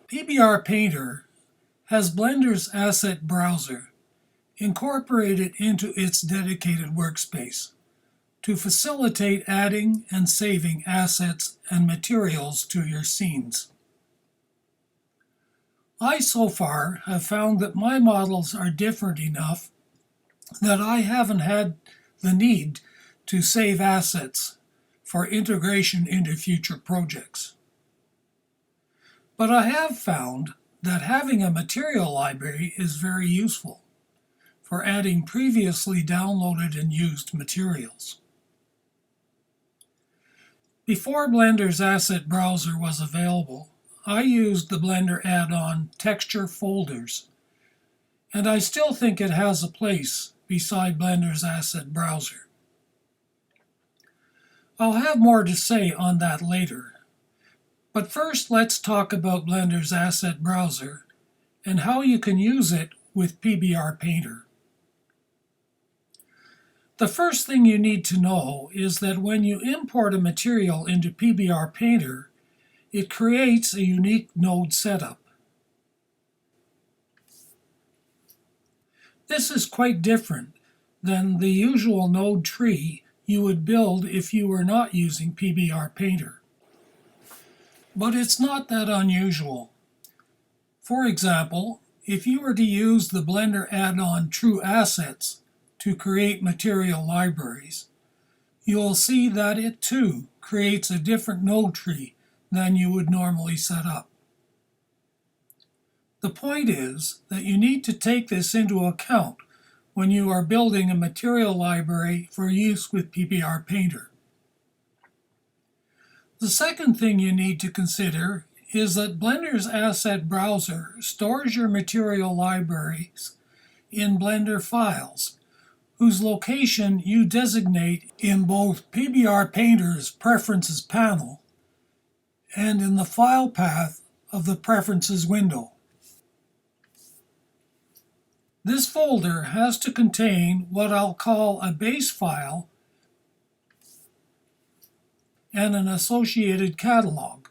PBR Painter has Blender's asset browser incorporated into its dedicated workspace to facilitate adding and saving assets and materials to your scenes. I so far have found that my models are different enough that I haven't had the need to save assets for integration into future projects. But I have found that having a material library is very useful for adding previously downloaded and used materials. Before Blender's asset browser was available, I used the Blender add-on Texture Folders, and I still think it has a place beside Blender's asset browser. I'll have more to say on that later, but first let's talk about Blender's asset browser and how you can use it with PBR Painter. The first thing you need to know is that when you import a material into PBR Painter, it creates a unique node setup. This is quite different than the usual node tree you would build if you were not using PBR Painter. But it's not that unusual. For example, if you were to use the Blender add-on True Assets to create material libraries, you'll see that it too creates a different node tree than you would normally set up. The point is that you need to take this into account when you are building a material library for use with PBR Painter. The second thing you need to consider is that Blender's asset browser stores your material libraries in Blender files, whose location you designate in both PBR Painter's Preferences panel and in the file path of the Preferences window. This folder has to contain what I'll call a base file and an associated catalog.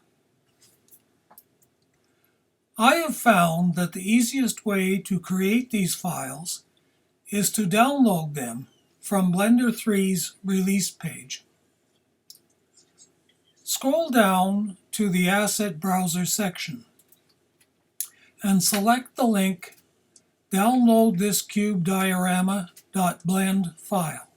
I have found that the easiest way to create these files is to download them from Blender 3's release page. Scroll down to the Asset Browser section and select the link Download this cube diorama.blend file.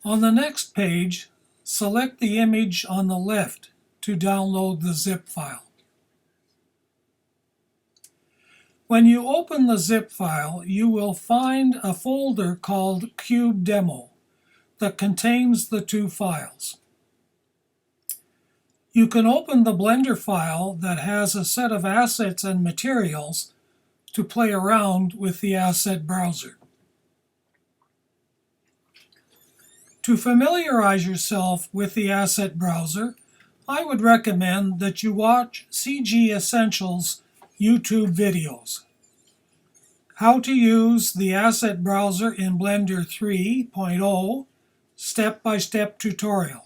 On the next page, select the image on the left to download the zip file. When you open the zip file, you will find a folder called Cube Demo that contains the two files. You can open the Blender file that has a set of assets and materials to play around with the asset browser. To familiarize yourself with the asset browser, I would recommend that you watch CG Essentials YouTube videos. How to use the asset browser in Blender 3.0 step-by-step tutorial.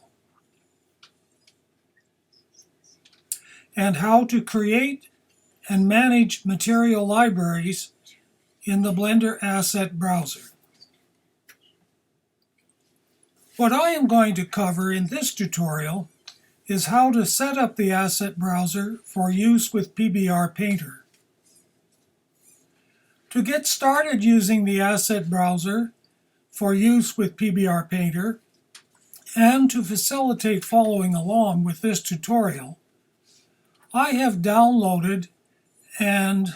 And how to create and manage material libraries in the Blender asset browser. What I am going to cover in this tutorial is how to set up the asset browser for use with PBR Painter. To get started using the asset browser for use with PBR Painter, and to facilitate following along with this tutorial, I have downloaded and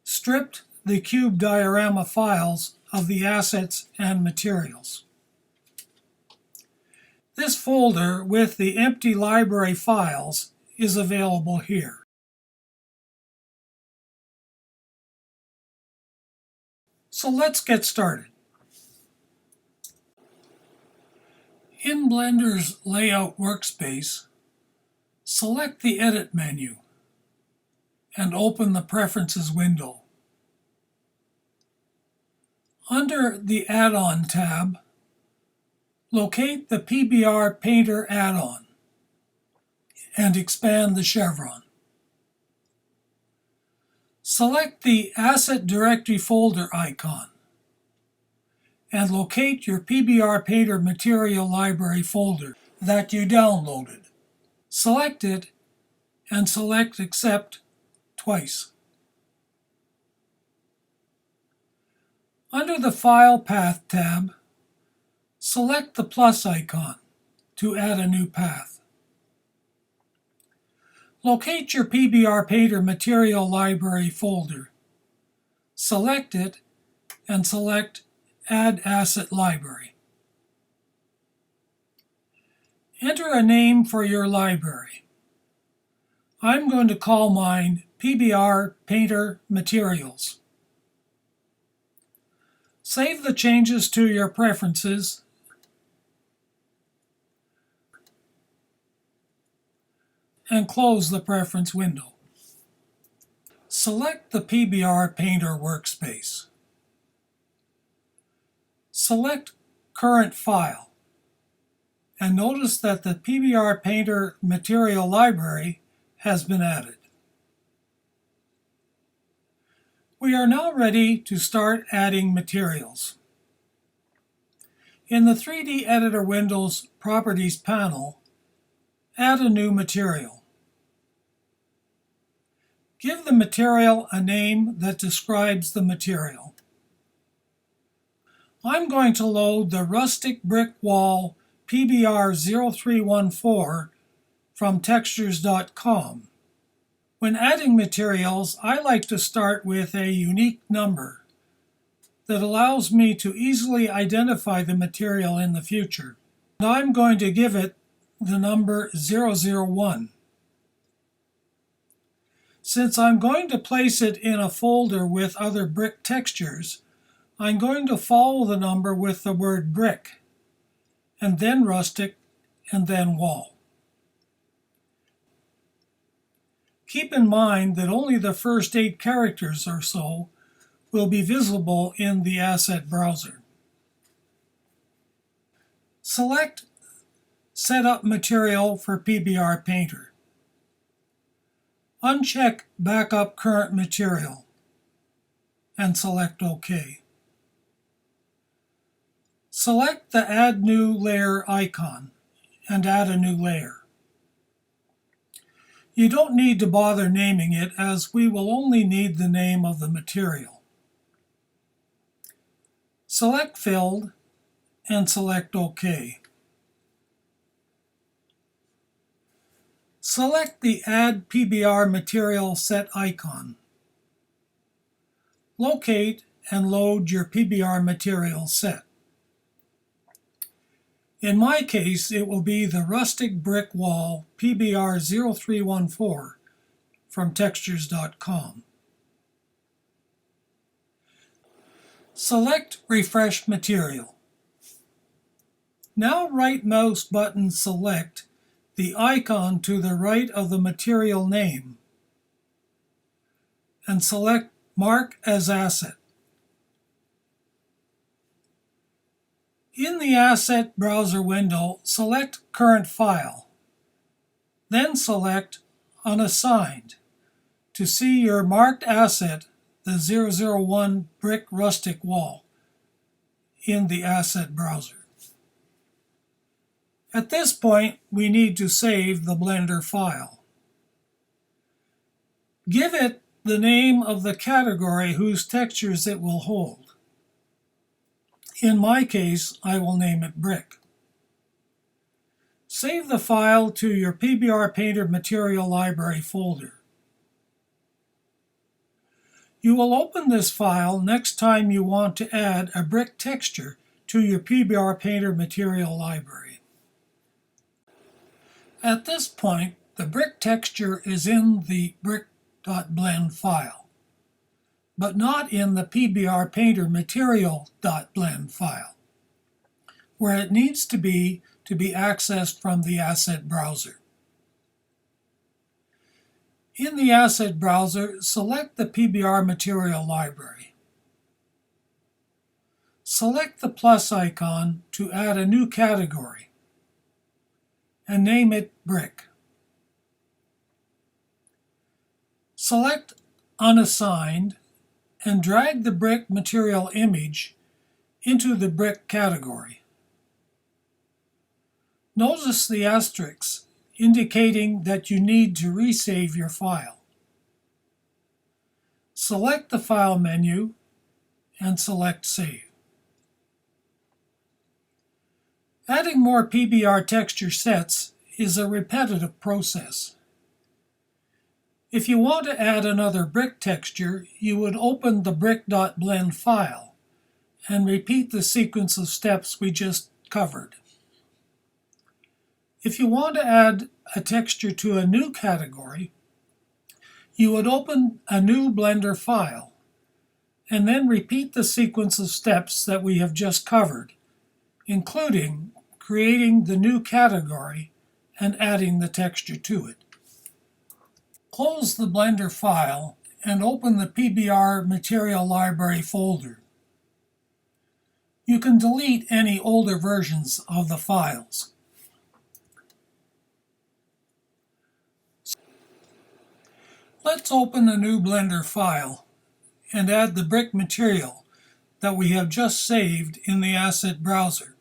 stripped the cube diorama files of the assets and materials. This folder with the empty library files is available here. So let's get started. In Blender's Layout workspace, select the Edit menu and open the Preferences window. Under the Add-on tab, locate the PBR Painter add-on and expand the chevron. Select the Asset Directory folder icon and locate your PBR Painter Material Library folder that you downloaded. Select it and select Accept twice. Under the File Path tab, select the plus icon to add a new path. Locate your PBR Painter Material Library folder. Select it and select Add Asset Library. Enter a name for your library. I'm going to call mine PBR Painter Materials. Save the changes to your preferences and close the preference window. Select the PBR Painter workspace. Select Current File and notice that the PBR Painter Material Library has been added. We are now ready to start adding materials. In the 3D Editor Window's Properties panel, add a new material. Give the material a name that describes the material. I'm going to load the Rustic Brick Wall PBR 0314 from textures.com. When adding materials, I like to start with a unique number that allows me to easily identify the material in the future. And I'm going to give it the number 001. Since I'm going to place it in a folder with other brick textures, I'm going to follow the number with the word brick, and then rustic, and then wall. Keep in mind that only the first 8 characters or so will be visible in the asset browser. Select Set Up Material for PBR Painter. Uncheck Backup Current Material and select OK. Select the Add New Layer icon and add a new layer. You don't need to bother naming it, as we will only need the name of the material. Select Filled and select OK. Select the Add PBR Material Set icon. Locate and load your PBR material set. In my case, it will be the Rustic Brick Wall PBR 0314 from textures.com. Select Refresh Material. Now right mouse button select the icon to the right of the material name and select Mark as Asset. In the Asset Browser window, select Current File, then select Unassigned to see your marked asset, the 001 Brick Rustic Wall, in the Asset Browser. At this point, we need to save the Blender file. Give it the name of the category whose textures it will hold. In my case, I will name it Brick. Save the file to your PBR Painter Material Library folder. You will open this file next time you want to add a brick texture to your PBR Painter Material Library. At this point, the brick texture is in the brick.blend file, but not in the PBR Painter Material.blend file, where it needs to be accessed from the Asset Browser. In the Asset Browser, select the PBR Material Library. Select the plus icon to add a new category and name it Brick. Select Unassigned and drag the brick material image into the brick category. Notice the asterisk indicating that you need to resave your file. Select the File menu and select Save. Adding more PBR texture sets is a repetitive process. If you want to add another brick texture, you would open the brick.blend file and repeat the sequence of steps we just covered. If you want to add a texture to a new category, you would open a new Blender file and then repeat the sequence of steps that we have just covered, including creating the new category and adding the texture to it. Close the Blender file and open the PBR Material Library folder. You can delete any older versions of the files. Let's open a new Blender file and add the brick material that we have just saved in the asset browser.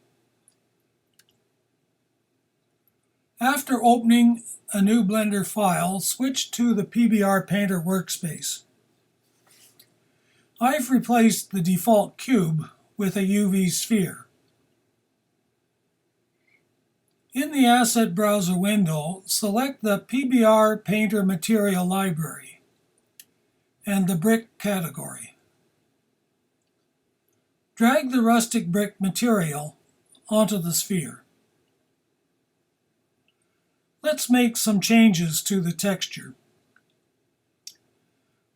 After opening a new Blender file, switch to the PBR Painter workspace. I've replaced the default cube with a UV sphere. In the Asset Browser window, select the PBR Painter Material Library and the brick category. Drag the rustic brick material onto the sphere. Let's make some changes to the texture.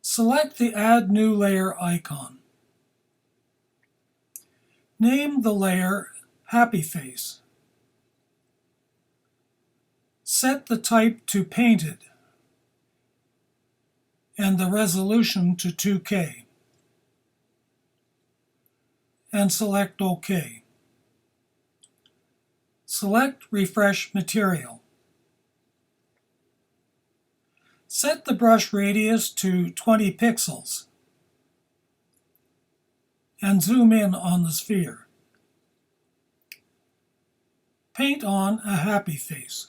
Select the Add New Layer icon. Name the layer Happy Face. Set the type to Painted and the resolution to 2K. And select OK. Select Refresh Material. Set the brush radius to 20 pixels and zoom in on the sphere. Paint on a happy face.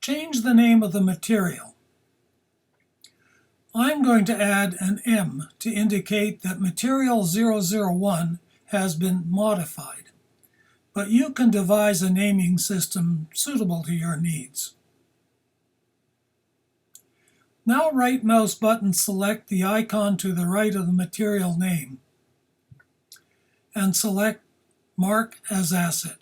Change the name of the material. I'm going to add an M to indicate that material 001 has been modified, but you can devise a naming system suitable to your needs. Now right mouse button select the icon to the right of the material name and select Mark as Asset.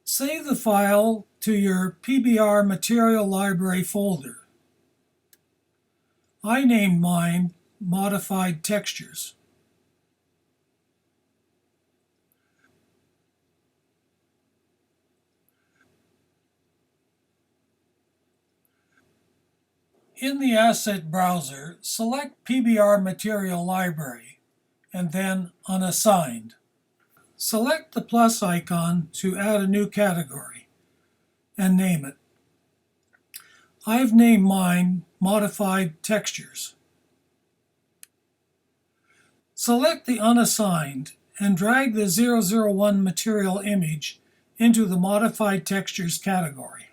Save the file to your PBR Material Library folder. I named mine Modified Textures. In the Asset Browser, select PBR Material Library and then Unassigned. Select the plus icon to add a new category and name it. I've named mine Modified Textures. Select the Unassigned and drag the 001 material image into the Modified Textures category.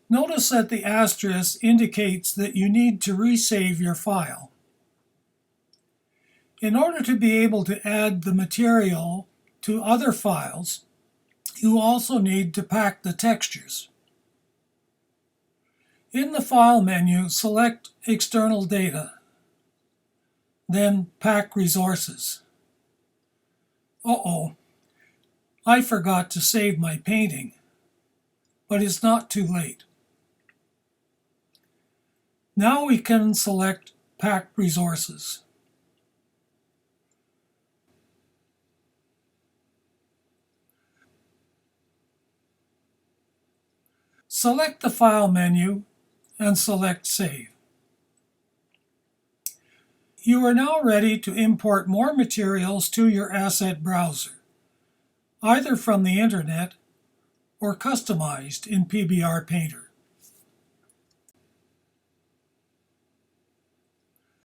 Notice that the asterisk indicates that you need to resave your file. In order to be able to add the material to other files, you also need to pack the textures. In the File menu, select External Data, then Pack Resources. I forgot to save my painting, but it's not too late. Now we can select Pack Resources. Select the File menu and select Save. You are now ready to import more materials to your asset browser, either from the internet or customized in PBR Painter.